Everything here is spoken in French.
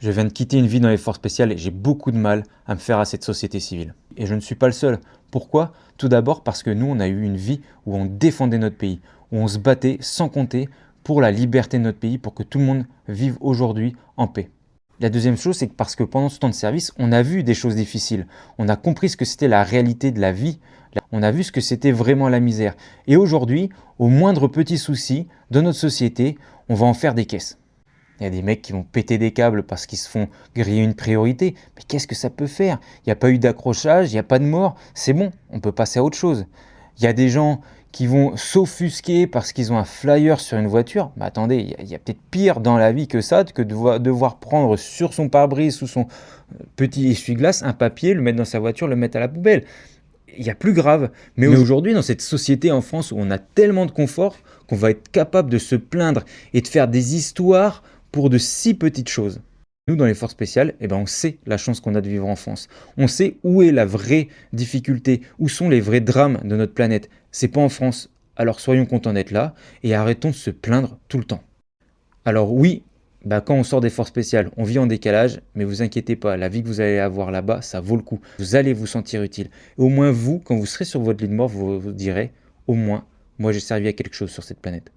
Je viens de quitter une vie dans les forces spéciales et j'ai beaucoup de mal à me faire à cette société civile. Et je ne suis pas le seul. Pourquoi? Tout d'abord parce que nous, on a eu une vie où on défendait notre pays, où on se battait sans compter pour la liberté de notre pays, pour que tout le monde vive aujourd'hui en paix. La deuxième chose, c'est que parce que pendant ce temps de service, on a vu des choses difficiles. On a compris ce que c'était la réalité de la vie. On a vu ce que c'était vraiment la misère. Et aujourd'hui, au moindre petit souci de notre société, on va en faire des caisses. Il y a des mecs qui vont péter des câbles parce qu'ils se font griller une priorité. Mais qu'est-ce que ça peut faire? Il n'y a pas eu d'accrochage, il n'y a pas de mort. C'est bon, on peut passer à autre chose. Il y a des gens qui vont s'offusquer parce qu'ils ont un flyer sur une voiture. Mais attendez, il y a peut-être pire dans la vie que ça, que de devoir prendre sur son pare-brise, sous son petit essuie-glace, un papier, le mettre dans sa voiture, le mettre à la poubelle. Il y a plus grave. Mais aujourd'hui, dans cette société en France où on a tellement de confort qu'on va être capable de se plaindre et de faire des histoires pour de si petites choses. Nous, dans les forces spéciales, on sait la chance qu'on a de vivre en France. On sait où est la vraie difficulté, où sont les vrais drames de notre planète. C'est pas en France. Alors soyons contents d'être là et arrêtons de se plaindre tout le temps. Alors oui, quand on sort des forces spéciales, on vit en décalage, mais vous inquiétez pas, la vie que vous allez avoir là-bas, ça vaut le coup. Vous allez vous sentir utile. Et au moins vous, quand vous serez sur votre lit de mort, vous vous direz, au moins, moi j'ai servi à quelque chose sur cette planète.